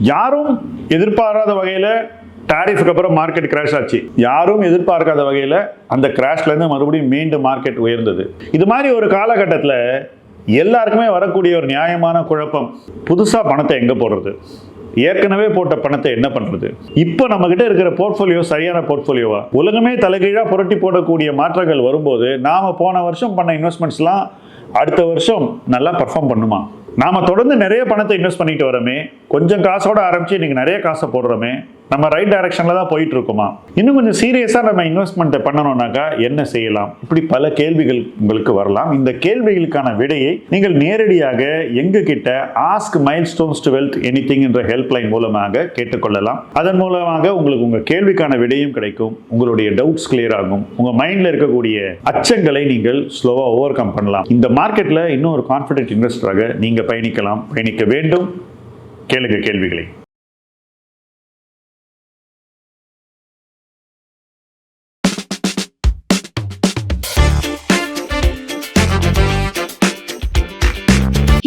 யாரும் எதிர்பாராத வகையில டாரிஃப்க்கு அப்புறம் மார்க்கெட் கிராஷ் ஆச்சு. யாரும் எதிர்பார்க்காத வகையில் அந்த கிராஷ்லேருந்து மறுபடியும் மீண்டும் மார்க்கெட் உயர்ந்தது. இது மாதிரி ஒரு காலகட்டத்தில் எல்லாருக்குமே வரக்கூடிய ஒரு நியாயமான குழப்பம், புதுசாக பணத்தை எங்கே போடுறது, ஏற்கனவே போட்ட பணத்தை என்ன பண்றது, இப்போ நம்ம கிட்ட இருக்கிற போர்ட்ஃபோலியோ சரியான போர்ட்ஃபோலியோவா? உலகமே தலைகீழா புரட்டி போடக்கூடிய மாற்றங்கள் வரும்போது நாம போன வருஷம் பண்ண இன்வெஸ்ட்மெண்ட்ஸ்லாம் அடுத்த வருஷம் நல்லா பர்ஃபார்ம் பண்ணுமா? நாம தொடர்ந்து நிறைய பணத்தை இன்வெஸ்ட் பண்ணிட்டு வரோமே, கொஞ்சம் காசோட ஆரம்பிச்சு இன்னைக்கு நிறைய காசை போடுறோமே, நம்ம ரைட் டைரக்ஷன்ல தான் போயிட்டு இருக்குமா? இன்னும் கொஞ்சம் சீரியஸா நம்ம இன்வெஸ்ட்மெண்ட் பண்ணணும்னாக்கா என்ன செய்யலாம்? இப்படி பல கேள்விகள் உங்களுக்கு வரலாம். இந்த கேள்விகளுக்கான விடையை நீங்கள் நேரடியாக எங்க கிட்ட ask milestones to wealth anything என்ற ஹெல்ப்லைன் மூலமாக கேட்டுக்கொள்ளலாம். அதன் மூலமாக உங்களுக்கு உங்க கேள்விக்கான விடையும் கிடைக்கும், உங்களுடைய டவுட்ஸ் கிளியர் ஆகும், உங்க மைண்ட்ல இருக்கக்கூடிய அச்சங்களை நீங்கள் ஸ்லோவா ஓவர் கம் பண்ணலாம். இந்த மார்க்கெட்ல இன்னும் ஒரு கான்ஃபிடென்ட் இன்வெஸ்டராக நீங்க பயணிக்க வேண்டும். கேளுங்க கேள்விகளை.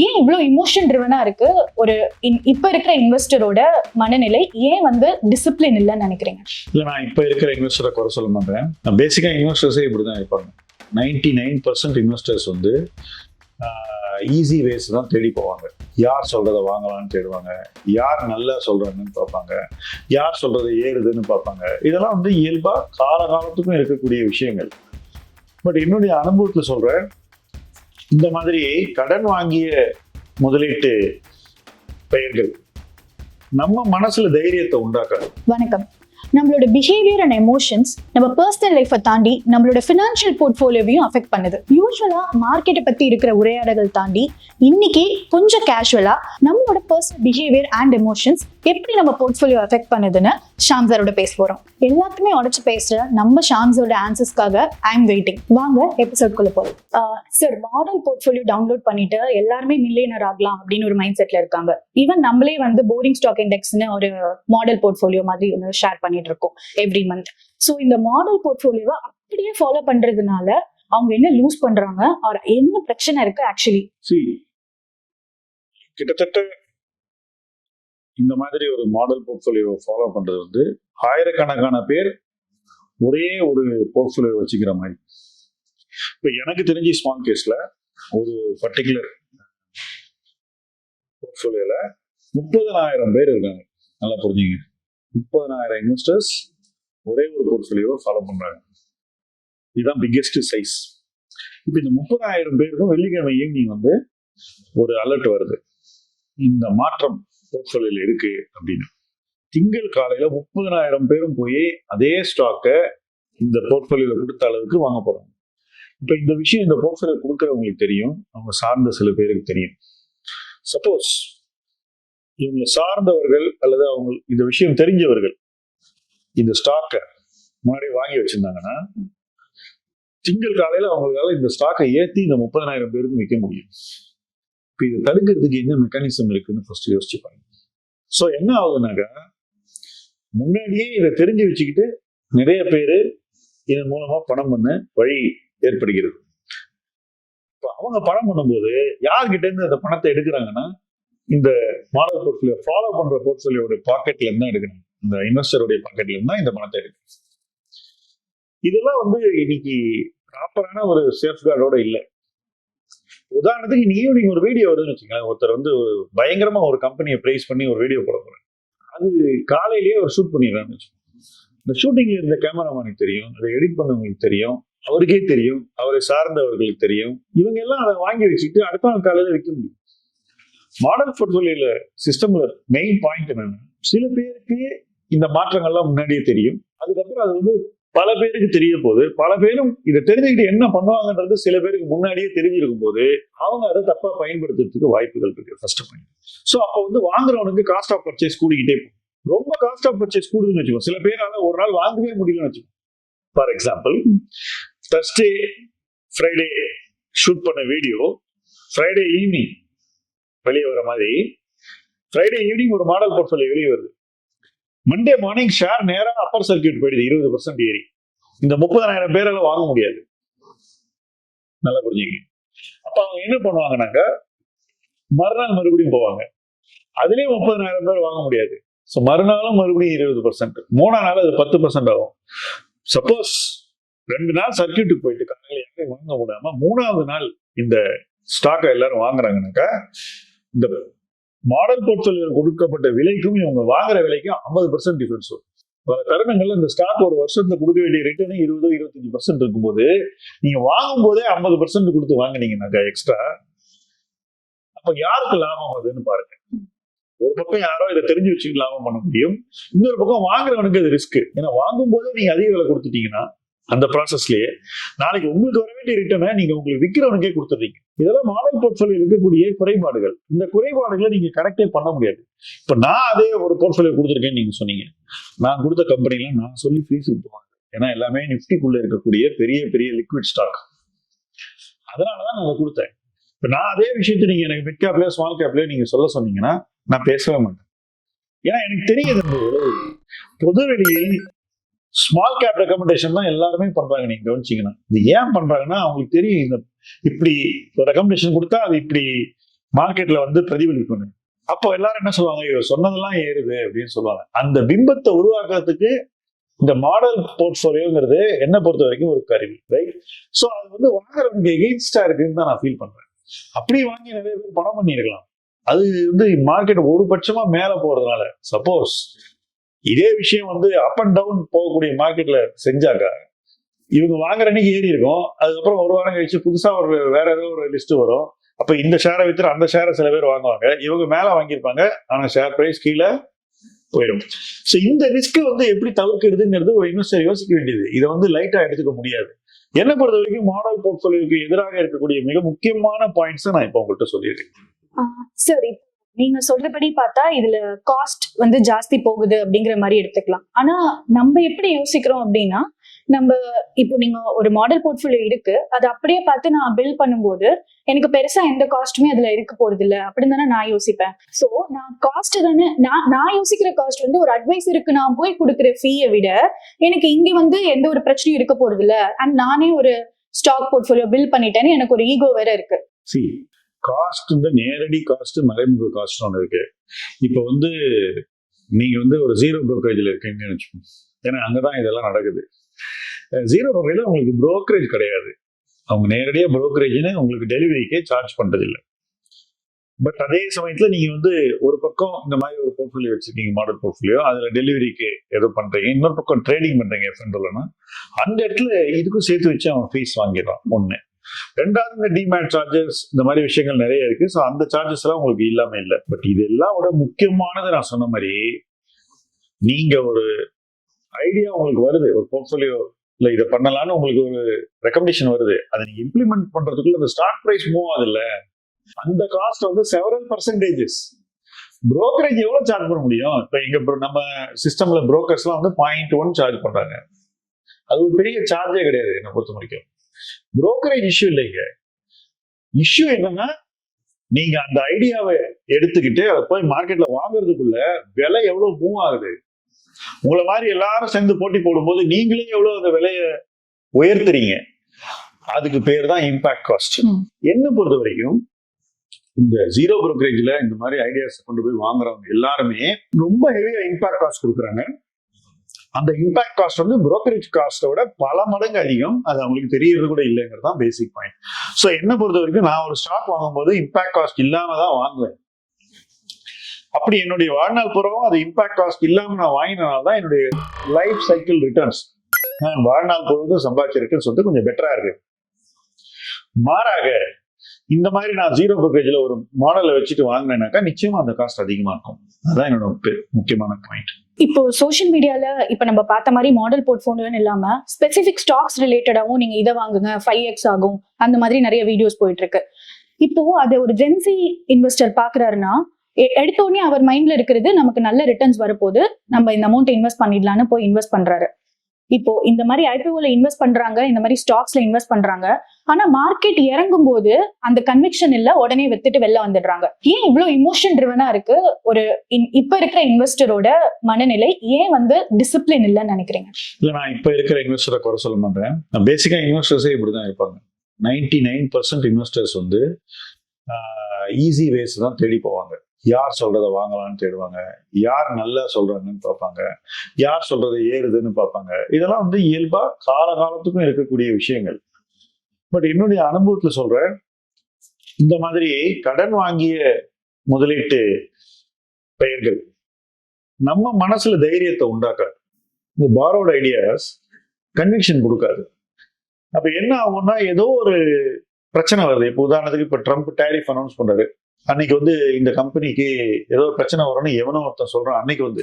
ஏன் இவ்வளவு இமோஷன் ட்ரிவனா இருக்கு ஒரு இப்ப இருக்கிற இன்வெஸ்டரோட மனநிலை? ஏன் டிசிப்ளின் இல்லைன்னு நினைக்கிறீங்க? இல்ல, நான் இப்ப இருக்கிற இன்வெஸ்டரை குறை சொல்ல மாட்டேன். பேசிக்கா இன்வெஸ்டர்ஸே இப்படிதான் இருப்பாங்க. 99% இன்வெஸ்டர்ஸ் ஈஸி வேஸ் தான் தேடி போவாங்க. யார் சொல்றதை வாங்கலாம்னு தேடுவாங்க, யார் நல்லா சொல்றாங்கன்னு பார்ப்பாங்க, யார் சொல்றதை ஏறுதுன்னு பார்ப்பாங்க. இதெல்லாம் இயல்பா காலகாலத்துக்கும் இருக்கக்கூடிய விஷயங்கள். பட் என்னுடைய அனுபவத்துல சொல்றேன், இந்த மாதிரி கடன் வாங்கிய முதலீட்டு பெயர்கள் நம்ம மனசுல தைரியத்தை உண்டாக்காது. வணக்கம். நம்மளோட பிஹேவியர் அண்ட் எமோஷன்ஸ் நம்ம பர்சனல் லைஃபை தாண்டி நம்மளோட ஃபினான்ஷியல் போர்ட்ஃபோலியோவையும் அஃபெக்ட் பண்ணுது. யூஸ்வலா மார்க்கெட்டை பத்தி இருக்கிற உரையாடல்கள் தாண்டி இன்னைக்கு கொஞ்சம் கேஷுவலா நம்மளோட பர்சனல் பிஹேவியர் அண்ட் எமோஷன்ஸ் எப்படி நம்ம போர்ட்ஃபோலியோ அஃபெக்ட் பண்ணுதுன்னு ஷாம் சாரோட பேச போறோம். எல்லாத்துக்குமே உடச்சு பேசுற நம்ம ஷாம்ஸோட ஆன்சர்ஸ்க்காக ஐ எம் வெயிட்டிங். வாங்க எபிசோட்குள்ள போறோம். சார், மாடல் போர்ட்ஃபோலியோ டவுன்லோட் பண்ணிட்டு எல்லாருமே மில்லியனர் ஆகலாம் அப்படின்னு ஒரு மைண்ட் செட்ல இருக்காங்க. ஈவன் நம்மளே போரிங் ஸ்டாக் இண்டெக்ஸ்னு ஒரு மாடல் போர்ட்ஃபோலியோ மாதிரி ஒன்று ஷேர் பண்ணிட்டு இருக்கோம் எவ்ரி மந்த். ஸோ இந்த மாடல் போர்ட்ஃபோலியோவை அப்படியே ஃபாலோ பண்றதுனால அவங்க என்ன லூஸ் பண்றாங்க, ஆர் என்ன பிரச்சனை இருக்கு ஆக்சுவலி? கிட்டத்தட்ட இந்த மாதிரி ஒரு மாடல் போர்ட்ஃபோலியோ ஃபாலோ பண்றது ஆயிரக்கணக்கான பேர் ஒரே ஒரு போர்ட்ஃபோலியோ வச்சுக்கிற மாதிரி. இப்போ எனக்கு தெரிஞ்சு ஸ்மால் கேஸ்ல ஒரு பர்டிகுலர் போர்ட்ஃபோலியோல 30,000 பேர் இருக்காங்க. நல்லா புரிஞ்சுங்க, 30,000 இன்வெஸ்டர்ஸ் ஒரே ஒரு போர்ட்ஃபோலியோவை ஃபாலோ பண்றாங்க. இதுதான் பிக்கெஸ்ட் சைஸ். இப்போ இந்த 30,000 பேருக்கும் வெள்ளிக்கிழமை ஈவினிங் ஒரு அலர்ட் வருது, இந்த மாற்றம் போர்ட்ஃபோலியோல இருக்கு அப்படின்னு. திங்கள் காலையில 30,000 பேரும் போய் அதே ஸ்டாக்கை இந்த போர்ட்ஃபோலியோல கொடுத்த அளவுக்கு வாங்க போறாங்க. இப்ப இந்த விஷயம் இந்த போர்ட்ஃபோலியோ கொடுக்கறவங்களுக்கு தெரியும், அவங்க சார்ந்த சில பேருக்கு தெரியும். சப்போஸ் இவங்க சார்ந்தவர்கள் அல்லது அவங்க இந்த விஷயம் தெரிஞ்சவர்கள் இந்த ஸ்டாக்கை முன்னாடி வாங்கி வச்சிருந்தாங்கன்னா திங்கள் காலையில அவங்களால இந்த ஸ்டாக்கை ஏற்றி இந்த 30,000 பேருக்கு விற்க முடியும். இப்போ இதை தடுக்கிறதுக்கு என்ன மெக்கானிசம் இருக்குன்னு ஃபர்ஸ்ட் யோசிச்சு பாருங்க. ஸோ என்ன ஆகுதுனாக்கா, முன்னாடியே இதை தெரிஞ்சு வச்சுக்கிட்டு நிறைய பேர் இதன் மூலமா பணம் பண்ண வழி ஏற்படுகிறது. இப்போ அவங்க பணம் பண்ணும்போது யார்கிட்ட இருந்து அந்த பணத்தை எடுக்கிறாங்கன்னா, இந்த மாடல் போர்ட்ஃபோலியோ ஃபாலோ பண்ற போர்ட்ஃபோலியோட பாக்கெட்ல இருந்தா எடுக்கணும். இந்த இன்வெஸ்டருடைய பாக்கெட்ல இருந்தா இந்த பணத்தை எடுக்கணும். இதெல்லாம் இன்னைக்கு ப்ராப்பரான ஒரு சேஃப்கார்டோட இல்லை. உதாரணத்துக்கு நீ ஈவினிங் ஒரு வீடியோ வருதுன்னு வச்சுக்கோங்களேன், ஒருத்தர் பயங்கரமா ஒரு கம்பெனியை பிரைஸ் பண்ணி ஒரு வீடியோ போட போறேன். அது காலையிலேயே ஒரு ஷூட் பண்ணிடுறான்னு வச்சுக்கோங்க. இந்த ஷூட்டிங்ல இருந்த கேமராமேனுக்கு தெரியும், அதை எடிட் பண்ணவங்களுக்கு தெரியும், அவருக்கே தெரியும், அவரை சார்ந்தவர்களுக்கு தெரியும். இவங்க எல்லாம் அதை வாங்கி வச்சுட்டு அடுத்த நாள் காலையில விற்க முடியும். மாடல் போர்ட்ஃபோலியோல சிஸ்டம்ல மெயின் பாயிண்ட் என்னன்னா, சில பேருக்கு இந்த மாற்றங்கள்லாம் முன்னாடியே தெரியும், அதுக்கப்புறம் அது பல பேருக்கு தெரிய போது, பல பேரும் இதை தெரிஞ்சுக்கிட்டு என்ன பண்ணுவாங்கன்றது சில பேருக்கு முன்னாடியே தெரிஞ்சிருக்கும் போது அவங்க அதை தப்பா பயன்படுத்துறதுக்கு வாய்ப்புகள் இருக்கு. First point. ஸோ அப்போ வாங்குறவனுக்கு காஸ்ட் ஆஃப் பர்ச்சேஸ் கூடிக்கிட்டே போகும். ரொம்ப காஸ்ட் ஆஃப் பர்ச்சேஸ் கூடுதுன்னு வச்சுக்கோ, சில பேரால ஒரு நாள் வாங்கவே முடியலன்னு வச்சுக்கோ. For example, Thursday Friday shoot பண்ண வீடியோ ஃப்ரைடே ஈவினிங் வெளியே வர மாதிரி, ஃப்ரைடே ஈவினிங் ஒரு மாடல் போர்ட்ஃபோலியோ வெளியே வருது. மண்டே மார்னிங் ஷேர் நேரா அப்பர் சர்க்கியூட் போயிடுது, 20% ஏறி. இந்த 30,000 பேரால வாங்க முடியாது. நல்லா புரிஞ்சுங்க. அப்ப அவங்க என்ன பண்ணுவாங்கன்னாக்க, மறுநாள் மறுபடியும் போவாங்க, அதுலயும் 30,000 பேர் வாங்க முடியாது. ஸோ மறுநாளும் மறுபடியும் 20%, 3ஆம் நாள் அது 10% ஆகும். சப்போஸ் 2 நாள் சர்க்கியூட்டுக்கு போயிட்டு காலையில் யாரையும் வாங்க முடியாம 3ஆவது நாள் இந்த ஸ்டாக்கை எல்லாரும் வாங்குறாங்கன்னாக்கா, இந்த மாடல் போர்ட்ஃபோலியோ கொடுக்கப்பட்ட விலைக்கும் இவங்க வாங்குற விலைக்கும் 50% டிஃபரன்ஸ் வரும். பல தருணங்கள்ல இந்த ஸ்டாக் ஒரு வருஷத்துல கொடுக்க வேண்டிய ரிட்டர்னே 20-25% இருக்கும்போது நீங்க வாங்கும் போதே 50% கொடுத்து வாங்கினீங்கன்னாக்கா எக்ஸ்ட்ரா, அப்ப யாருக்கு லாபம் வருதுன்னு பாருங்க. ஒரு பக்கம் யாரோ இதை தெரிஞ்சு வச்சுட்டு லாபம் பண்ண முடியும், இன்னொரு பக்கம் வாங்குறவனுக்கு அது ரிஸ்க். ஏன்னா வாங்கும் போதே நீங்க அதிக விலை கொடுத்துட்டீங்கன்னா அந்த ப்ராசஸ்லயே நாளைக்கு உங்களுக்கு வர வேண்டிய ரிட்டர்னை நீங்க உங்களுக்கு விற்கிறவனுக்கே கொடுத்துறீங்க. இதெல்லாம் மாடல் போர்ட்ஃபோலியோ இருக்கக்கூடிய குறைபாடுகள். இந்த குறைபாடுகளை நீங்க கரெக்டே பண்ண முடியாது. இப்ப நான் அதே ஒரு போர்ட்ஃபோலியோ கொடுத்துருக்கேன்னு நீங்க சொன்னீங்க, நான் கொடுத்த கம்பெனில நான் சொல்லி ஃபீஸுக்கு போவாங்க. ஏன்னா எல்லாமே நிஃப்டிக்குள்ள இருக்கக்கூடிய பெரிய பெரிய லிக்விட் ஸ்டாக், அதனாலதான் நான் அதை கொடுத்தேன். இப்ப நான் அதே விஷயத்தை நீங்க எனக்கு மிட் கேப்லயோ ஸ்மால் கேப்லயோ நீங்க சொல்ல சொன்னீங்கன்னா நான் பேசவே மாட்டேன். ஏன்னா எனக்கு தெரியுது பொது வெளியில் ஸ்மால் கேப் ரெக்கமெண்டேஷன் தான் எல்லாருமே பண்றாங்க. நீங்க கவனிச்சீங்கன்னா இது ஏன் பண்றாங்கன்னா அவங்களுக்கு தெரியும் இந்த இப்படி ரெக்கமெண்டேஷன் கொடுத்தா அது இப்படி மார்க்கெட்ல வந்து பிரதிபலிக்கணும். அப்போ எல்லாரும் என்ன சொல்லுவாங்க, இவர் சொன்னதெல்லாம் ஏறுது அப்படின்னு சொல்லுவாங்க. அந்த பிம்பத்தை உருவாக்குறதுக்கு இந்த மாடல் போர்ட்ஃபோலியோங்கிறது என்ன பொறுத்த வரைக்கும் ஒரு கருவி, ரைட்? ஸோ அது வந்து வாங்குறவங்க எகெயின்ஸ்டா இருக்குன்னு தான் நான் ஃபீல் பண்றேன். அப்படி வாங்கி நிறைய பேர் பணம் பண்ணிருக்கலாம். அது வந்து மார்க்கெட் ஒரு பட்சமா மேல போறதுனால, சப்போஸ் இதே விஷயம் வந்து அப் அண்ட் டவுன் போகக்கூடிய மார்க்கெட்ல செஞ்சாக்கா இவங்க வாங்குற அன்னைக்கு ஏறி இருக்கும், அதுக்கப்புறம் ஒரு வாரம் கழிச்சு புதுசா ஒரு வேற ஏதோ ஒரு லிஸ்ட் வரும். அப்ப இந்த ஷேரை வித்து அந்த ஷேரை சில பேர் வாங்குவாங்க, இவங்க மேல வாங்கியிருப்பாங்க, ஆனா ஷேர் பிரைஸ் கீழே போயிடும். ஸோ இந்த ரிஸ்க் வந்து எப்படி தவிர்க்கிறதுங்கிறது ஒரு இன்வெஸ்டர் யோசிக்க வேண்டியது. இதை வந்து லைட்டா எடுத்துக்க முடியாது. என்ன பொறுத்த வரைக்கும் மாடல் போர்ட்ஃபோலியோக்கு எதிராக இருக்கக்கூடிய மிக முக்கியமான பாயிண்ட்ஸ் நான் இப்போ உங்கள்கிட்ட சொல்லியிருக்கேன். சரி, நீங்க சொல்றபடி பார்த்தா இதுல காஸ்ட் வந்து ஜாஸ்தி போகுது அப்படிங்கிற மாதிரி எடுத்துக்கலாம். ஆனா நம்ம எப்படி யோசிக்கிறோம் அப்படின்னா, நம்ம இப்போ நீங்க ஒரு மாடல் போர்ட்ஃபோலியோ இருக்கு, அதை அப்படியே பார்த்து நான் பில் பண்ணும்போது எனக்கு பெருசா எந்த காஸ்ட்டுமே அதுல இருக்க போறது இல்ல அப்படின்னு தானே நான் யோசிப்பேன். சோ நான் காஸ்ட் தானே நான் யோசிக்கிற காஸ்ட் வந்து ஒரு அட்வைசருக்கு நான் போய் கொடுக்குற ஃபீயை விட எனக்கு இங்க வந்து எந்த ஒரு பிரச்சனையும் இருக்க போறது இல்ல. அண்ட் நானே ஒரு ஸ்டாக் போர்ட்ஃபோலியோ பில் பண்ணிட்டேன்னு எனக்கு ஒரு ஈகோ வேற இருக்கு. காஸ்ட் இந்த நேரடி காஸ்ட் மறைமுக காஸ்ட் ஒன்று இருக்கு. இப்போ வந்து நீங்க வந்து ஒரு ஜீரோ ப்ரோக்கரேஜ்ல இருக்கீங்கன்னு வச்சுக்கோங்க, ஏன்னா அங்கதான் இதெல்லாம் நடக்குது. ஜீரோ ப்ரோக்கரேஜ்ல உங்களுக்கு ப்ரோக்கரேஜ் கிடையாது, அவங்க நேரடியாக ப்ரோக்கரேஜ்னு உங்களுக்கு டெலிவரிக்கே சார்ஜ் பண்றது இல்லை. பட் அதே சமயத்துல நீங்க வந்து ஒரு பக்கம் இந்த மாதிரி ஒரு போர்ட்ஃபோலியோ வச்சிருக்கீங்க, மாடல் போர்ட்ஃபோலியோ, அதுல டெலிவரிக்கு ஏதோ பண்றீங்க, இன்னொரு பக்கம் ட்ரேடிங் பண்றீங்க எஃப்என்டோலன்னா, அந்த இடத்துல இதுக்கும் சேர்த்து வச்சு அவன் ஃபீஸ் வாங்கிடுறான். ஒண்ணு. ரெண்டாவது, இந்த டிமேட் சார்ஜஸ் இந்த மாதிரி விஷயங்கள் நிறைய இருக்கு. ஸோ அந்த சார்ஜஸ் எல்லாம் உங்களுக்கு இல்லாம இல்லை. பட் இது எல்லாம் விட முக்கியமானது நான் சொன்ன மாதிரி, நீங்க ஒரு ஐடியா உங்களுக்கு வருது, ஒரு போர்ட்ஃபோலியோ இல்ல இதை பண்ணலாம்னு உங்களுக்கு ஒரு ரெக்கமெண்டேஷன் வருது, அதை நீங்க இம்ப்ளிமெண்ட் பண்றதுக்குள்ள அந்த ஸ்டாக் பிரைஸ் மூவ் ஆகுது இல்ல, அந்த காஸ்ட் வந்து செவரல் பர்சன்டேஜஸ். புரோக்கரேஜ் எவ்வளவு சார்ஜ் பண்ண முடியும்? இப்ப எங்க நம்ம சிஸ்டம்ல புரோக்கர்ஸ் எல்லாம் வந்து 0.1 சார்ஜ் பண்றாங்க. அது ஒரு பெரிய சார்ஜே கிடையாது என்னை பொறுத்த வரைக்கும். புரோக்கரேஜ் இஷ்யூ இல்லைங்க. இஷ்யூ என்னன்னா, நீங்க அந்த ஐடியாவை எடுத்துக்கிட்டு அதை போய் மார்க்கெட்ல வாங்குறதுக்குள்ள விலை எவ்வளவு மூவ் ஆகுது. உங்களை மாதிரி எல்லாரும் சேர்ந்து போட்டி போடும்போது நீங்களே எவ்வளவு அந்த விலையை உயர்த்துறீங்க, அதுக்கு பேர் தான் இம்பாக்ட் காஸ்ட். என்ன பொறுத்த வரைக்கும் இந்த ஜீரோ புரோக்கரேஜ்ல இந்த மாதிரி ஐடியாஸ் கொண்டு போய் வாங்குறவங்க எல்லாருமே ரொம்ப ஹெவியா இம்பாக்ட் காஸ்ட் கொடுக்குறாங்க. அந்த இம்பாக்ட் காஸ்ட் வந்து புரோக்கரேஜ் காஸ்ட்டோட பல மடங்கு அதிகம். அது அவங்களுக்கு தெரியறது கூட இல்லைங்கிறது தான் பேசிக் பாயிண்ட். ஸோ என்ன பொறுத்த வரைக்கும் நான் ஒரு ஸ்டாக் வாங்கும்போது இம்பாக்ட் காஸ்ட் இல்லாம தான் வாங்குவேன். அப்படி என்னுடைய வாழ்நாள் பூராவும் அது இம்பாக்ட் காஸ்ட் இல்லாம நான் வாங்கினால தான் என்னுடைய லைஃப் சைக்கிள் ரிட்டர்ன்ஸ், வாழ்நாள் பொழுதும் சம்பாதிச்ச ரிட்டர்ன்ஸ் வந்து கொஞ்சம் பெட்டரா இருக்கு. மாறாக இந்த மாதிரி நான் ஜீரோ புரோக்கரேஜ்ல ஒரு மாடலை வச்சுட்டு வாங்கினேன்னாக்கா நிச்சயமா அந்த காஸ்ட் அதிகமா இருக்கும். அதான் என்னோட முக்கியமான பாயிண்ட். இப்போ சோஷியல் மீடியால இப்ப நம்ம பார்த்த மாதிரி மாடல் போர்ட்ஃபோலியோன்னு இல்லாம ஸ்பெசிபிக் ஸ்டாக்ஸ் ரிலேட்டடாவும் நீங்க இதை வாங்குங்க 5x ஆகும் அந்த மாதிரி நிறைய வீடியோஸ் போயிட்டு இருக்கு. இப்போ அதை ஒரு ஜென்சி இன்வெஸ்டர் பாக்குறாருன்னா எடுத்த உடனே அவர் மைண்ட்ல இருக்கிறது நமக்கு நல்ல ரிட்டர்ன்ஸ் வரப்போது, நம்ம இந்த அமௌண்ட் இன்வெஸ்ட் பண்ணிடலான்னு போய் இன்வெஸ்ட் பண்றாரு. இப்போ இந்த மாதிரி ஐபிஓல இன்வெஸ்ட் பண்றாங்க, இந்த மாதிரி ஸ்டாக்ஸ்ல இன்வெஸ்ட் பண்றாங்க. ஆனா மார்க்கெட் இறங்கும் போது அந்த கன்விக்ஷன் இல்ல, உடனே வித்துட்டு வெளில வந்துடுறாங்க. ஏன் இவ்வளவு இமோஷன் ட்ரிவனா இருக்கு ஒரு இப்ப இருக்கிற இன்வெஸ்டரோட மனநிலை? ஏன் வந்து டிசிப்ளின் இல்லைன்னு நினைக்கிறீங்க? இல்ல, நான் இப்ப இருக்கிற இன்வெஸ்டரை குறை சொல்ல மாட்டேன். பேசிக்கா இன்வெஸ்டர்ஸே இப்படிதான் இருப்பாங்க. 99% இன்வெஸ்டர்ஸ் வந்து ஈஸி வேஸ் தான் தேடி போவாங்க. யார் சொல்றதை வாங்கலாம்னு தேடுவாங்க, யார் நல்லா சொல்றாங்கன்னு பார்ப்பாங்க, யார் சொல்றது ஏறுதுன்னு பார்ப்பாங்க. இதெல்லாம் வந்து இயல்பா காலகாலத்துக்கும் இருக்கக்கூடிய விஷயங்கள். பட் என்னுடைய அனுபவத்துல சொல்றேன், இந்த மாதிரி கடன் வாங்கிய முதலீட்டு பெயர்கள் நம்ம மனசுல தைரியத்தை உண்டாக்காது. இந்த பாரோட் ஐடியாஸ் கன்விக்ஷன் கொடுக்காது. அப்ப என்ன ஆகும்னா, ஏதோ ஒரு பிரச்சனை வருது. இப்போ உதாரணத்துக்கு இப்ப ட்ரம்ப் டேரிஃப் அனௌன்ஸ் பண்றாரு. அன்னைக்கு வந்து இந்த கம்பெனிக்கு ஏதோ ஒரு பிரச்சனை வரும்னு எவனோ ஒருத்தன் சொல்றான். அன்னைக்கு வந்து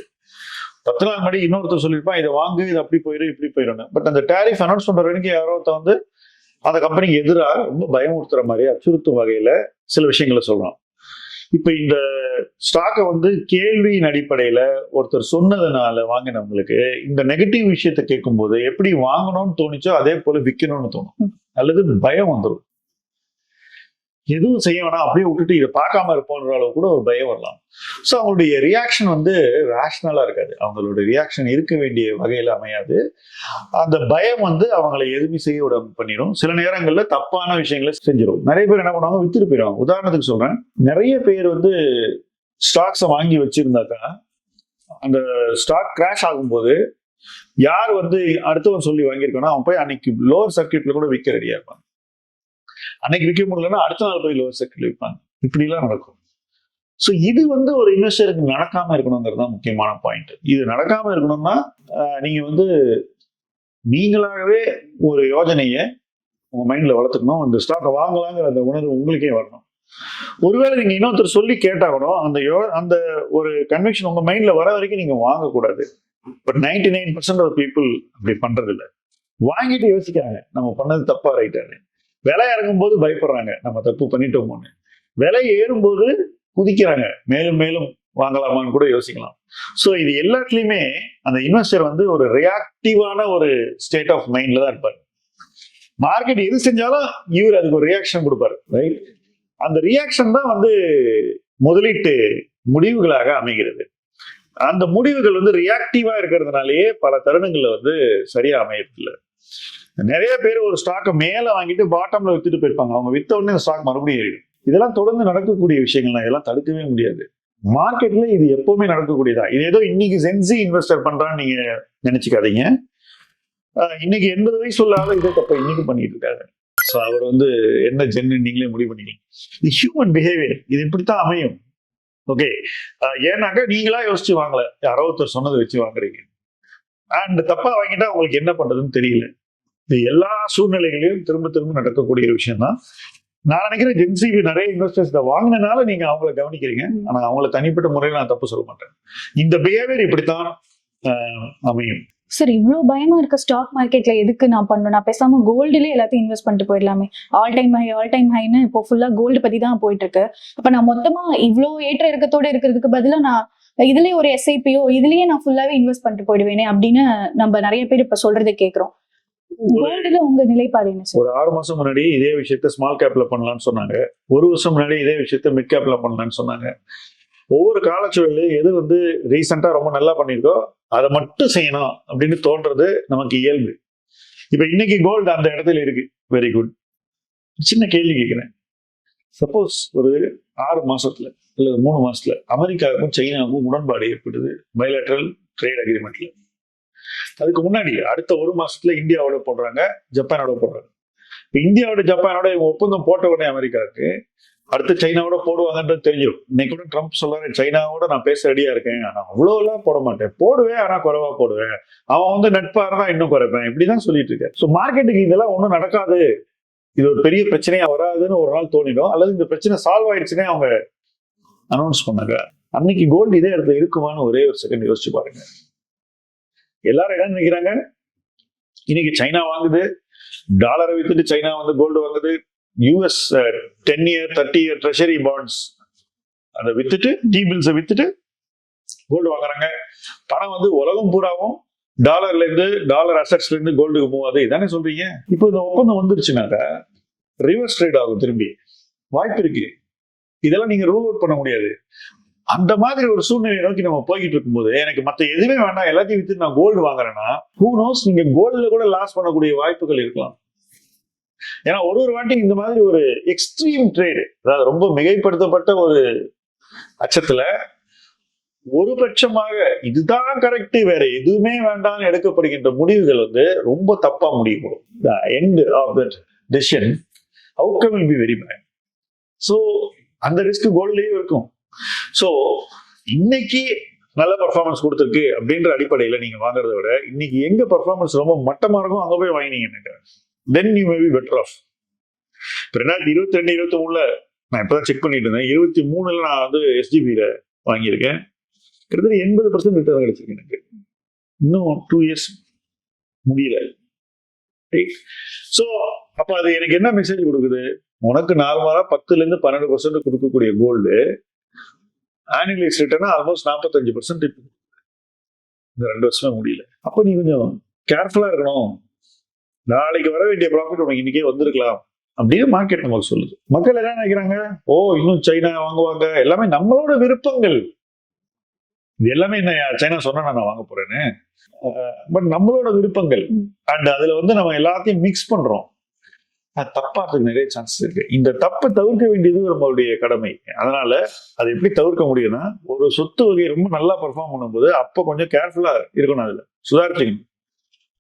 10 நாள் முன்னாடி இன்னொருத்தர் சொல்லியிருப்பான், இதை வாங்கு, இது அப்படி போயிடும் இப்படி போயிடும். பட் அந்த டேரிஃப் அனௌன்ஸ் பண்றவனுக்கு யாரோ ஒருத்தன் வந்து அந்த கம்பெனிக்கு எதிராக ரொம்ப பயமுறுத்துற மாதிரி அச்சுறுத்தும் வகையில சில விஷயங்களை சொல்றான். இப்ப இந்த ஸ்டாக்கை வந்து கேள்வியின் அடிப்படையில ஒருத்தர் சொன்னதுனால வாங்கினவங்களுக்கு இந்த நெகட்டிவ் விஷயத்தை கேட்கும்போது எப்படி வாங்கணும்னு தோணுச்சோ அதே போல விற்கணும்னு தோணும், அல்லது பயம் வந்துடும். எதுவும் செய்ய வேணாம், அப்படியே விட்டுட்டு இதை பார்க்காம இருப்போன்ற அளவு கூட ஒரு பயம் வரலாம். ஸோ அவங்களுடைய ரியாக்ஷன் வந்து ரேஷனலா இருக்காது, அவங்களுடைய ரியாக்ஷன் இருக்க வேண்டிய வகையில அமையாது. அந்த பயம் வந்து அவங்களை எதுவுமே செய்ய விட பண்ணிடும். சில நேரங்கள்ல தப்பான விஷயங்களை செஞ்சிடும். நிறைய பேர் என்ன பண்ணுவாங்க, வித்துட்டு போயிடுவாங்க. உதாரணத்துக்கு சொல்றேன், நிறைய பேர் வந்து ஸ்டாக்ஸை வாங்கி வச்சிருந்தாக்கா அந்த ஸ்டாக் கிராஷ் ஆகும்போது யார் வந்து அடுத்தவன் சொல்லி வாங்கியிருக்கானோ அவன் போய் அன்னைக்கு லோவர் சர்க்கியூட்ல கூட விற்க ரெடியா இருப்பாங்க. அன்னைக்கு விற்க முடியலன்னா அடுத்த நாள் போய் லோவர் சர்க்கியூட்ல விற்பாங்க. இப்படி எல்லாம் நடக்கும். ஸோ இது வந்து ஒரு இன்வெஸ்டருக்கு நடக்காம இருக்கணுங்கிறது தான் முக்கியமான பாயிண்ட். இது நடக்காம இருக்கணும்னா நீங்க வந்து நீங்களாகவே ஒரு யோஜனையை உங்க மைண்ட்ல வளர்த்துக்கணும். இந்த ஸ்டாக்கை வாங்கலாங்கிற அந்த உணர்வு உங்களுக்கே வரணும். ஒருவேளை நீங்க இன்னொருத்தர் சொல்லி கேட்டா கூட அந்த ஒரு கன்விக்ஷன் உங்க மைண்ட்ல வர வரைக்கும் நீங்க வாங்கக்கூடாது. பட் 99% ஆஃப் பீப்புள் அப்படி பண்றது இல்லை. வாங்கிட்டு யோசிக்கிறாங்க நம்ம பண்ணது தப்பா ரைட்டாரு. விலை இறங்கும் போது பயப்படுறாங்க நம்ம தப்பு பண்ணிட்டோமோன்னு. விலை ஏறும்போது குதிக்கிறாங்க, மேலும் மேலும் வாங்கலாமான்னு கூட யோசிக்கலாம். ஸோ இது எல்லாத்துலயுமே அந்த இன்வெஸ்டர் வந்து ஒரு ரியாக்டிவான ஒரு ஸ்டேட் ஆஃப் மைண்ட்ல தான் இருப்பார். மார்க்கெட் எது செஞ்சாலும் இவர் அதுக்கு ஒரு ரியாக்ஷன் கொடுப்பாரு, ரைட்? அந்த ரியாக்ஷன் தான் வந்து முதலீட்டு முடிவுகளாக அமைகிறது. அந்த முடிவுகள் வந்து ரியாக்டிவா இருக்கிறதுனாலயே பல தருணங்கள்ல வந்து சரியா அமையறதில்லை. நிறைய பேர் ஒரு ஸ்டாக்கை மேல வாங்கிட்டு பாட்டம்ல வித்துட்டு போயிருப்பாங்க. அவங்க வித்த உடனே அந்த ஸ்டாக் மறுபடியும் ஏறிடும். இதெல்லாம் தொடர்ந்து நடக்கக்கூடிய விஷயங்கள், இதெல்லாம் தடுக்கவே முடியாது. மார்க்கெட்ல இது எப்பவுமே நடக்கக்கூடியதா. இது ஏதோ இன்னைக்கு சென்சி இன்வெஸ்டர் பண்றான்னு நீங்க நினைச்சுக்காதீங்க. இன்னைக்கு 80 வயசு உள்ள ஆளு இதை தப்ப இன்னைக்கு பண்ணிட்டு இருக்காரு. ஸோ அவர் வந்து என்ன ஜென்னு நீங்களே முடிவு பண்ணிக்கலாம். இது ஹியூமன் பிஹேவியர், இது இப்படித்தான் அமையும். ஓகே, ஏன்னாக்கா நீங்களா யோசிச்சு வாங்கல, யாரோ ஒருத்தர் சொன்னதை வச்சு வாங்குறீங்க. அண்ட் தப்பா வாங்கிட்டா உங்களுக்கு என்ன பண்றதுன்னு தெரியல. இது எல்லா சூழ்நிலைகளையும் திரும்ப திரும்ப நடக்கக்கூடிய ஒரு விஷயம் தான். நான் நினைக்கிறேன் ஜென்சி நிறைய இன்வெஸ்டர்ஸ் இதை வாங்கினதுனால நீங்க அவங்களை கவனிக்கிறீங்க. ஆனா அவங்கள தனிப்பட்ட முறையில் நான் தப்பு சொல்ல மாட்டேன். இந்த பிஹேவியர் இப்படித்தான் அமையும். சார், இவ்வளவு பயமா இருக்க ஸ்டாக் மார்க்கெட்ல எதுக்கு நான் பண்ணணும்? நான் பேசாம கோல்டுலேயே எல்லாத்தையும் இன்வெஸ்ட் பண்ணிட்டு போயிடலாமே. ஆல் டைம் ஹைன்னு இப்போ ஃபுல்லா கோல்டு பத்தி தான் போயிட்டு இருக்கு. அப்ப நான் மொத்தமா இவ்வளோ ஏற்ற இறக்கத்தோட இருக்கிறதுக்கு பதிலா நான் இதுலயே ஒரு எஸ்ஐபியோ இதுலயே நான் ஃபுல்லாவே இன்வெஸ்ட் பண்ணிட்டு போயிடுவேனே அப்படின்னு நம்ம நிறைய பேர் இப்ப சொல்றதை கேட்கிறோம். கோல்டுல உங்க நிலைப்பாடு என்ன சார்? ஒரு 6 மாசம் முன்னாடி இதே விஷயத்த ஸ்மால் கேப்ல பண்ணலாம்னு சொன்னாங்க. 1 வருஷம் முன்னாடி இதே விஷயத்த மிட் கேப்ல பண்ணலாம்னு சொன்னாங்க. ஒவ்வொரு காலச்சூழலையும் எது வந்து ரீசெண்டா ரொம்ப நல்லா பண்ணிருக்கோ அதை மட்டும் செய்யணும் அப்படின்னு தோன்றது நமக்கு இயல்பு. இப்ப இன்னைக்கு கோல்டு அந்த இடத்துல இருக்கு, வெரி குட். சின்ன கேள்வி கேட்கிறேன், சப்போஸ் ஒரு 6 மாசத்துல அல்லது 3 மாசத்துல அமெரிக்காவுக்கும் சைனாவுக்கும் உடன்பாடு ஏற்படுது பைலேட்டரல் ட்ரேட் அக்ரிமெண்ட்ல. அதுக்கு முன்னாடி அடுத்த 1 மாசத்துல இந்தியாவோட போடுறாங்க, ஜப்பானோட போடுறாங்க. இப்ப இந்தியாவோட ஜப்பானோட ஒப்பந்தம் போட்ட உடனே அமெரிக்காவுக்கு அடுத்து சைனாவோட போடுவாங்கன்றது தெரியும். இன்னைக்கு கூட ட்ரம்ப் சொல்றாரு, சைனாவோட நான் பேச ரெடியா இருக்கேன், ஆனா அவ்வளோ எல்லாம் போட மாட்டேன், போடுவேன் ஆனா குறைவா போடுவேன், அவன் வந்து நட்பா இருந்தா இன்னும் குறைப்பேன், இப்படிதான் சொல்லிட்டு இருக்கேன். ஸோ மார்க்கெட்டுக்கு இதெல்லாம் ஒன்றும் நடக்காது, இது ஒரு பெரிய பிரச்சனையா வராதுன்னு ஒரு நாள் தோணிடும். அல்லது இந்த பிரச்சனை சால்வ் ஆயிடுச்சுன்னே அவங்க அனௌன்ஸ் பண்ணாங்க. அன்னைக்கு கோல்டு இதே இடத்துல இருக்குமான்னு ஒரே ஒரு செகண்ட் யோசிச்சு பாருங்க. எல்லாரும் என்ன நினைக்கிறாங்க, இன்னைக்கு சைனா வாங்குது, டாலரை வித்துட்டு சைனா வந்து கோல்டு வாங்குது. US 10 year 30 year treasury bonds அதை வித்துட்டு, டி பில்ஸை வித்துட்டு கோல்டு வாங்குறாங்க. பணம் வந்து உலகம் பூராவும் டாலர்ல இருந்து, டாலர் அசட்ஸ்ல இருந்து கோல்டுக்கு போகாது, இதானே சொல்றீங்க? இப்போ இந்த ஒப்பந்தம் வந்துருச்சுனாக்கா ரிவர்ஸ் ட்ரேட் ஆகும், திரும்பி வாய்ப்பு இருக்கு. இதெல்லாம் நீங்க ரூல் அவுட் பண்ண முடியாது. அந்த மாதிரி ஒரு சூழ்நிலையை நோக்கி நம்ம போய்கிட்டு இருக்கும்போது எனக்கு மற்ற எதுவுமே வேண்டாம், எல்லாத்தையும் வித்து நான் கோல்டு வாங்குறேன்னா ஹூ நோஸ், நீங்க கோல்டுல கூட லாஸ் பண்ணக்கூடிய வாய்ப்புகள் இருக்கலாம். ஏன்னா ஒரு வாட்டி இந்த மாதிரி ஒரு எக்ஸ்ட்ரீம் ட்ரேடு, அதாவது ரொம்ப மிகைப்படுத்தப்பட்ட ஒரு அச்சத்துல ஒரு பட்சமாக இதுதான் கரெக்ட், வேற எதுவுமே வேண்டாம்னு எடுக்கப்படுகின்ற முடிவுகள் வந்து ரொம்ப தப்பா முடியும். The end of that decision outcome will be very bad. So அந்த ரிஸ்க் கோல்ட்லயும் இருக்கும். ஸோ இன்னைக்கு நல்ல பர்ஃபார்மன்ஸ் கொடுத்துருக்கு அப்படின்ற அடிப்படையில நீங்க வாங்குறத விட இன்னைக்கு எங்க பர்ஃபார்மன்ஸ் ரொம்ப மட்டமா இருக்கும் அங்க போய் வாங்கினீங்க, then you may be better off. 2022 23 நான் இப்பதான் செக் பண்ணிட்டு இருந்தேன். 23 நான் வந்து எஸ்ஜிபியில வாங்கியிருக்கேன். கிட்டத்தட்ட 80% ரிட்டர்ன் கிடைச்சிருக்கு எனக்கு. இன்னும் 2 இயர்ஸ் முடியல. ஸோ அப்ப அது எனக்கு என்ன மெசேஜ் கொடுக்குது? உனக்கு நார்மலா 10% கொடுக்கக்கூடிய கோல்டு ஆனுவலைஸ் ரிட்டர்னா ஆல்மோஸ்ட் 45% இந்த 2 வருஷமே முடியல. அப்ப நீ கொஞ்சம் கேர்ஃபுல்லா இருக்கணும். நாளைக்கு வர வேண்டிய ப்ராஃபிட் உனக்கு இன்னைக்கே வந்திருக்கலாம் அப்படின்னு மார்க்கெட் நமக்கு சொல்லுது. மக்கள் என்ன நினைக்கிறாங்க? ஓ, இன்னும் சைனா வாங்குவாங்க, எல்லாமே நம்மளோட விருப்பங்கள். இது எல்லாமே என்ன சைனா சொன்னா நான் வாங்க போறேன்னு, பட் நம்மளோட விருப்பங்கள். அண்ட் அதுல வந்து நம்ம எல்லாத்தையும் மிக்ஸ் பண்றோம். அது தப்பாறதுக்கு நிறைய சான்சஸ் இருக்கு. இந்த தப்பை தவிர்க்க வேண்டியது நம்மளுடைய கடமை. அதனால அதை எப்படி தவிர்க்க முடியும்னா, ஒரு சொத்து வகை ரொம்ப நல்லா பெர்ஃபார்ம் பண்ணும்போது அப்ப கொஞ்சம் கேர்ஃபுல்லா இருக்கணும், அதுல சுதாரிச்சுக்கணும்.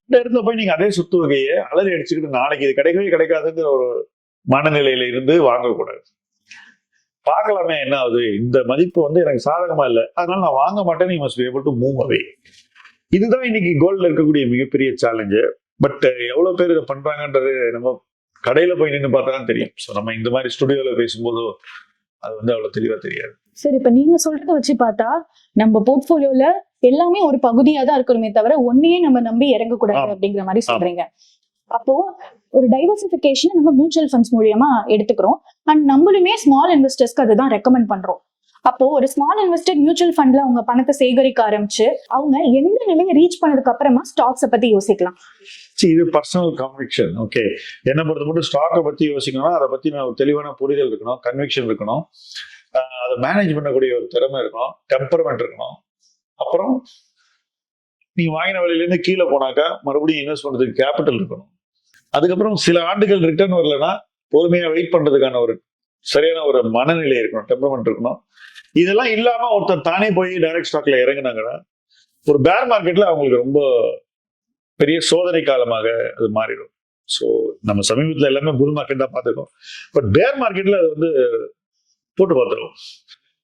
இந்த இடத்துல போய் நீங்க அதே சொத்து வகையை அலறி அடிச்சுக்கிட்டு நாளைக்கு இது கிடைக்கவே கிடைக்காதுங்கிற ஒரு மனநிலையில இருந்து வாங்கக்கூடாது. பார்க்கலாமே என்ன ஆகுது, இந்த மதிப்பு வந்து எனக்கு சாதகமா இல்லை, அதனால நான் வாங்க மாட்டேன். You must be able to move away. இதுதான் இன்னைக்கு கோல்ட்ல இருக்கக்கூடிய மிகப்பெரிய சேலஞ்சு. பட் எவ்வளவு பேர் இதை பண்றாங்கன்றது நம்ம கடையில போய் நின்று பார்த்தா தான் தெரியும். ஸோ நம்ம இந்த மாதிரி ஸ்டுடியோல பேசும்போது அது வந்து அவ்வளவு தெளிவா தெரியாது. சரி, இப்ப நீங்க சொல்றத வச்சு பார்த்தா நம்ம போர்ட்போலியோல எல்லாமே ஒரு பகுதியா தான் இருக்கணுமே தவிர ஒன்னையே நம்ம நம்பி இறங்கக்கூடாது அப்படிங்கிற மாதிரி சொல்றீங்க. அப்போ ஒரு டைவர்சிபிகேஷன் நம்ம மியூச்சுவல் ஃபண்ட்ஸ் மூலியமா எடுத்துக்கிறோம். அண்ட் நம்மளுமே ஸ்மால் இன்வெஸ்டர்ஸ்க்கு அதுதான் ரெக்கமெண்ட் பண்றோம். அப்போ ஒரு ஸ்மால் இன்வெஸ்டர் மியூச்சுவல் ஃபண்ட்ல அவங்க பணத்தை சேகரிக்க ஆரம்பிச்சு அவங்க எந்த நிலையை ரீச் பண்ணதுக்கு அப்புறமா ஸ்டாக்ஸை பத்தி யோசிக்கலாம். இது பர்சனல் கன்விக்ஷன். ஓகே, என்ன பொறுத்த மட்டும் ஸ்டாக்கை பத்தி யோசிக்கணும்னா அதை பத்தி ஒரு தெளிவான புரிதல் இருக்கணும், கன்விக்ஷன் இருக்கணும், அதை மேனேஜ் பண்ணக்கூடிய ஒரு திறமை இருக்கணும், டெம்பர்மெண்ட் இருக்கணும். அப்புறம் நீங்க வாங்கின விலையிலேருந்து கீழே போனாக்கா மறுபடியும் இன்வெஸ்ட் பண்றதுக்கு கேபிட்டல் இருக்கணும். அதுக்கப்புறம் சில ஆண்டுகள் ரிட்டர்ன் வரலன்னா பொறுமையா வெயிட் பண்றதுக்கான ஒரு சரியான ஒரு மனநிலை இருக்கணும், டெம்பர்மெண்ட் இருக்கணும். இதெல்லாம் இல்லாம ஒருத்தர் தானே போய் டைரக்ட் ஸ்டாக்ல இறங்குனாங்கன்னா ஒரு பேர் மார்க்கெட்ல அவங்களுக்கு ரொம்ப பெரிய சோதனை காலமாக அது மாறிடும். ஸோ நம்ம சமீபத்தில் எல்லாமே புல் மார்க்கெட் தான் பார்த்துருக்கோம். பட் பேர் மார்க்கெட்ல அது வந்து போட்டு பார்த்துருக்கோம்.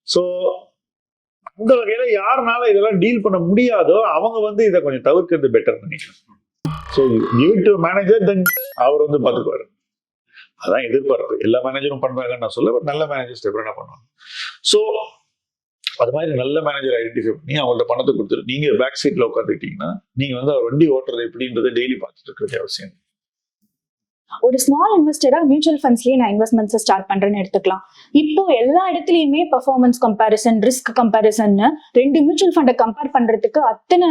ஸோ அந்த வகையில யாருனால இதெல்லாம் டீல் பண்ண முடியாதோ அவங்க வந்து இதை கொஞ்சம் தவிர்க்கிறது பெட்டர் நினைக்கிறேன். ஸோ கிவ் டு மேனேஜர், தென் அவர் வந்து பார்த்துக்குவாரு. அதான் எதிர்பார்ப்பு. எல்லா மேனேஜரும் பண்றாங்கன்னு நான் சொல்ல, பட் நல்ல மேனேஜர்ஸ் எப்படி என்ன பண்ணுவாங்க. ஸோ அது மாதிரி நல்ல மேனேஜர் ஐடென்டிஃபை பண்ணி அவங்கள்ட்ட பணத்தை கொடுத்துட்டு நீங்க பேக் சீட்ல உட்காந்துக்கிட்டீங்கன்னா நீங்க வந்து அவர் வண்டி ஓட்டுறது எப்படின்றத டெய்லி பார்த்துட்டு இருக்கிறது அவசியம். ஒரு ஸ்மால் இன்வெஸ்டரா மியூச்சுவல் ஃபண்ட்ஸ்லயே நான் இன்வெஸ்ட்மெண்ட்ஸ் ஸ்டார்ட் பண்றேன்னு எடுத்துக்கலாம். இப்போ எல்லா இடத்துலயுமே performance comparison, risk comparison, 2 mutual ஃபண்டை கம்பேர் பண்றதுக்கு அத்தனை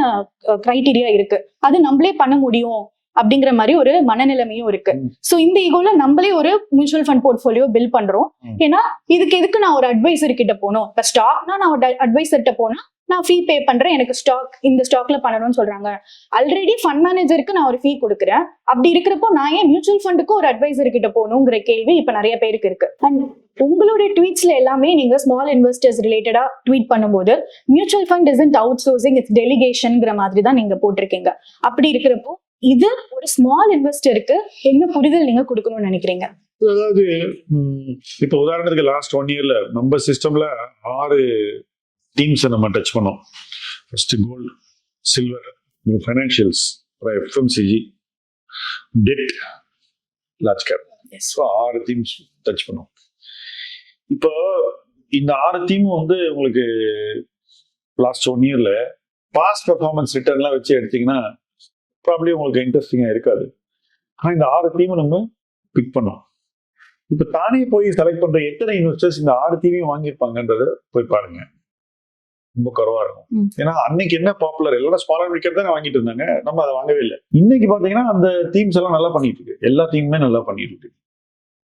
கிரைட்டீரியா இருக்கு. அது நம்மளே பண்ண முடியும் அப்படிங்கிற மாதிரி ஒரு மனநிலைமையும் இருக்கு. சோ இந்த ஈகோல நம்மளே ஒரு மியூச்சுவல் ஃபண்ட் போர்ட்ஃபோலியோ பில்ட் பண்றோம். ஏன்னா இதுக்கு எதுக்கு நான் ஒரு அட்வைசர் கிட்ட போகணும்? இப்ப ஸ்டாக்னா நான் ஒரு அட்வைசர் கிட்ட போனா நான் ஃபீ பே பண்றேன், எனக்கு ஸ்டாக் இந்த ஸ்டாக்ல பண்ணணும்னு சொல்றாங்க. ஆல்ரெடி ஃபண்ட் மேனேஜருக்கு நான் ஒரு ஃபீ கொடுக்குறேன். அப்படி இருக்கிறப்போ நான் ஏன் மியூச்சுவல் ஃபண்டுக்கு ஒரு அட்வைசர் கிட்ட போகணுங்கிற கேள்வி இப்ப நிறைய பேருக்கு இருக்கு. அண்ட் உங்களுடைய ட்வீட்ஸ்ல எல்லாமே நீங்க ஸ்மால் இன்வெஸ்டர்ஸ் ரிலேட்டடா ட்வீட் பண்ணும்போது mutual fund isn't outsourcing, it's டெலிகேஷன்ங்கிற மாதிரி தான் நீங்க போட்டிருக்கீங்க. அப்படி இருக்கிறப்போ இது ஒரு ஸ்மால் இன்வெஸ்டருக்கு என்ன புரிதல் நீங்க கொடுக்கணும்னு நினைக்கிறீங்க? அதாவது இப்ப உதாரணத்துக்கு லாஸ்ட் 1 இயர்ல நம்ம சிஸ்டம்ல 6 டீம்ஸை நம்ம டச் பண்ணோம். First gold, silver, financials, FMCG, debt, large cap. So 6 teams touch பண்ணோம். இப்போ இந்த 6 டீமும் வந்து உங்களுக்கு லாஸ்ட் 1 இயர்ல பாஸ்ட் பெர்ஃபார்மன்ஸ் ரிட்டர்ன்லாம் வச்சு எடுத்தீங்கன்னா ப்ராப்ளி உங்களுக்கு இன்ட்ரெஸ்டிங்கா இருக்காது. ஆனா இந்த 6 டீமும் நம்ம பிக் பண்ணோம். இப்ப தானே போய் செலக்ட் பண்ற எத்தனை இன்வெஸ்டர்ஸ் இந்த 6 டீமையும் வாங்கியிருப்பாங்கன்றத போய் பாருங்க. ரொம்ப குறவா இருக்கும். ஏன்னா அன்னைக்கு என்ன பாப்புலர், எல்லாரும் ஸ்மாலர் மிக்கர் தான் வாங்கிட்டு இருந்தாங்க, நம்ம அதை வாங்கவே இல்லை. இன்னைக்கு பாத்தீங்கன்னா அந்த டீம்ஸ் எல்லாம் நல்லா பண்ணிட்டு இருக்கு, எல்லா டீமுமே நல்லா பண்ணிட்டு இருக்கு.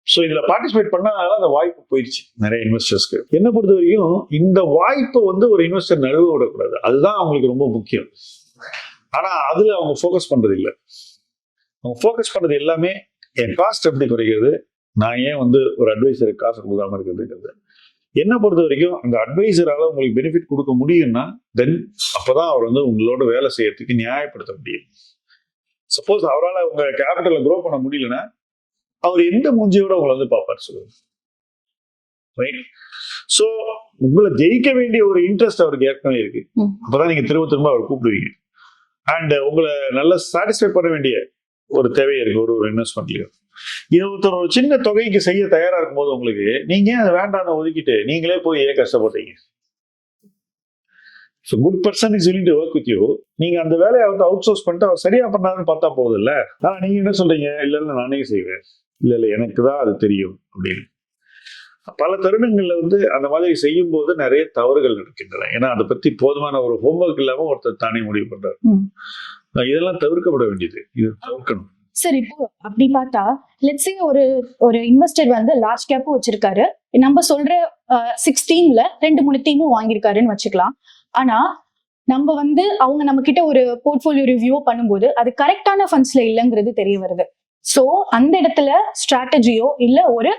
ஸோ இதுல பார்ட்டிசிபேட் பண்ணால அந்த வாய்ப்பு போயிடுச்சு நிறைய இன்வெஸ்டர்ஸ்க்கு. என்ன பொறுத்த வரைக்கும் இந்த வாய்ப்பை வந்து ஒரு இன்வெஸ்டர் நழுவ விடக்கூடாது, அதுதான் அவங்களுக்கு ரொம்ப முக்கியம். ஆனா அதுல அவங்க ஃபோக்கஸ் பண்றது இல்லை. அவங்க ஃபோக்கஸ் பண்றது எல்லாமே என் காஸ்ட் எப்படி குறைக்கிறது, நான் ஏன் வந்து ஒரு அட்வைசருக்கு காசு கொடுக்காம இருக்கிறதுங்கிறது. என்ன பொறுத்த வரைக்கும் அந்த அட்வைசரால உங்களுக்கு பெனிஃபிட் கொடுக்க முடியும்னா தென் அப்பதான் அவர் வந்து உங்களோட வேலை செய்யறதுக்கு நியாயப்படுத்த முடியும். சப்போஸ் அவரால் உங்க கேபிட்டலை க்ரோ பண்ண முடியலன்னா அவர் எந்த மூஞ்சியோட உங்களை வந்து பார்ப்பார் சொல்லுங்க. ரைட். ஸோ உங்களை ஜெயிக்க வேண்டிய ஒரு இன்ட்ரெஸ்ட் அவருக்கு ஏற்கனவே இருக்கு. அப்பதான் நீங்க திரும்ப திரும்ப அவர் கூப்பிடுவீங்க. அண்ட் உங்களை நல்லா சாட்டிஸ்ஃபை பண்ண வேண்டிய ஒரு தேவை இருக்கு ஒரு இன்வெஸ்ட்மெண்ட்லயும். இது ஒருத்தர் ஒரு சின்ன தொகைக்கு செய்ய தயாரா இருக்கும்போது உங்களுக்கு நீங்க அதை வேண்டாம் ஒதுக்கிட்டு நீங்களே போய் ஏன் கஷ்டப்படுறீங்க? So good person is willing to work with you. நீங்க அந்த வேலையை வந்து அவுட் சோர்ஸ் பண்ணிட்டு அவர் சரியா பண்ணாருன்னு பார்த்தா போகுது இல்ல. ஆனா நீங்க என்ன சொல்றீங்க? இல்ல நானே செய்வேன், இல்ல எனக்கு தான் அது தெரியும் அப்படின்னு. பல தருணங்கள்ல வந்து அந்த மாதிரி செய்யும் போது நிறைய தவறுகள் நடக்கின்றன. ஏன்னா அதை பத்தி போதுமான ஒரு ஹோம்ஒர்க் இல்லாம ஒருத்தர் தானே முடிவு பண்றாரு. இதெல்லாம் தவிர்க்கப்பட வேண்டியது. இது தவிர்க்கணும். சார் இப்போ அப்படி பார்த்தா லெட்ஸ் சே ஒரு இன்வெஸ்டர் வந்து லார்ஜ் கேப்பும் வச்சிருக்காரு, நம்ம சொல்ற 16ல 2-3 டீமும் வாங்கியிருக்காருன்னு வச்சுக்கலாம். ஆனா நம்ம வந்து அவங்க நம்ம கிட்ட ஒரு போர்ட்ஃபோலியோ ரிவ்யூ பண்ணும்போது அது கரெக்டான ஃபண்ட்ஸ்ல இல்லைங்கிறது தெரிய வருது. ஸோ அந்த இடத்துல ஸ்ட்ராட்டஜியோ இல்ல ஒரு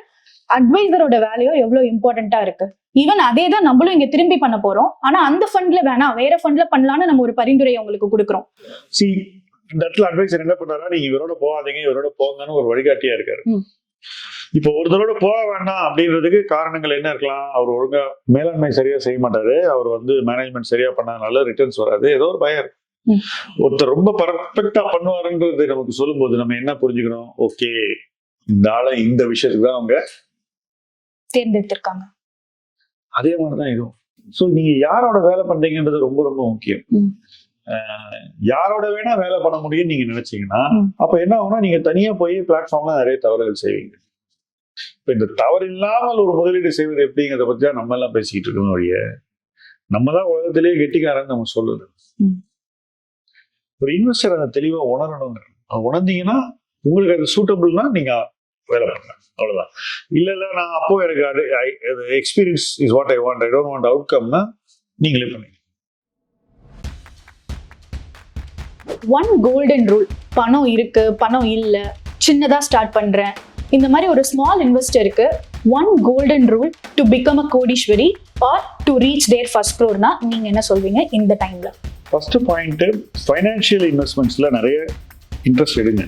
அட்வைசரோட வேலையோ எவ்வளவு இம்பார்ட்டண்டா இருக்கு. ஈவன் அதே தான் நம்மளும் இங்க திரும்பி பண்ண போறோம். ஆனா அந்த ஃபண்ட்ல வேணாம் வேற ஃபண்ட்ல பண்ணலாம்னு நம்ம ஒரு பரிந்துரை உங்களுக்கு கொடுக்குறோம். இந்த இடத்துல அட்வைசர் என்ன பண்ணாரா, நீங்க இவரோட போகாதீங்க இவரோட போங்கன்னு ஒரு வழிகாட்டியா இருக்காரு. இப்போ ஒருத்தரோட போக வேண்டாம் அப்படின்றதுக்கு காரணங்கள் என்ன இருக்கலாம்? அவர் ஒழுங்கா மேலாண்மை சரியா செய்ய மாட்டாரு, அவர் வந்து மேனேஜ்மெண்ட் சரியா பண்ணாதனால ரிட்டர்ன்ஸ் வராது, ஏதோ ஒரு பயம் இருக்கு. ஒருத்தர் ரொம்ப பர்ஃபெக்டா பண்ணுவாருன்றது நமக்கு சொல்லும்போது நம்ம என்ன புரிஞ்சுக்கணும்? ஓகே, இந்த ஆளை இந்த விஷயத்துக்கு தான் அவங்க தேர்ந்தெடுத்திருக்காங்க. அதே மாதிரிதான் இதுவும். ஸோ நீங்க யாரோட வேலை பண்றீங்கன்றது ரொம்ப ரொம்ப முக்கியம். யாரோட வேணா வேலை பண்ண முடியும்னு நீங்க நினைச்சீங்கன்னா அப்ப என்ன ஆகும்னா நீங்க தனியா போய் பிளாட்ஃபார்ம்ல நிறைய தவறுகள் செய்வீங்க. இப்ப இந்த தவறு இல்லாமல் ஒரு முதலீடு செய்வது எப்படிங்கிறத பத்தி தான் நம்ம எல்லாம் பேசிக்கிட்டு இருக்கோம். வழிய நம்ம தான் உலகத்திலேயே கெட்டிக்காரன்னு நம்ம சொல்லுது. ஒரு இன்வெஸ்டர் அதை தெளிவா உணரணுங்க. உணர்ந்தீங்கன்னா உங்களுக்கு அது சூட்டபிள்னா நீங்க வேலை பண்ணலாம், அவ்வளவுதான். இல்ல நான் அப்போ எனக்கு அது experience is what I want, I don't want அவுட்கம்னா நீங்களே பண்ணுங்க. ஒன் கோல்டன் ரூல், பணம் இருக்கு பணம் இல்ல, சின்னதா ஸ்டார்ட் பண்றேன், இந்த மாதிரி ஒரு ஸ்மால் இன்வெஸ்டருக்கு one golden rule to become a கோடீஸ்வரி or to reach their first க்ரோர்னா நீங்க என்ன சொல்வீங்க இந்த டைம்ல? ஃபர்ஸ்ட் பாயிண்ட், ஃபைனான்சியல் இன்வெஸ்ட்மெண்ட்ஸ்ல நிறைய இன்ட்ரெஸ்ட் எடுங்க.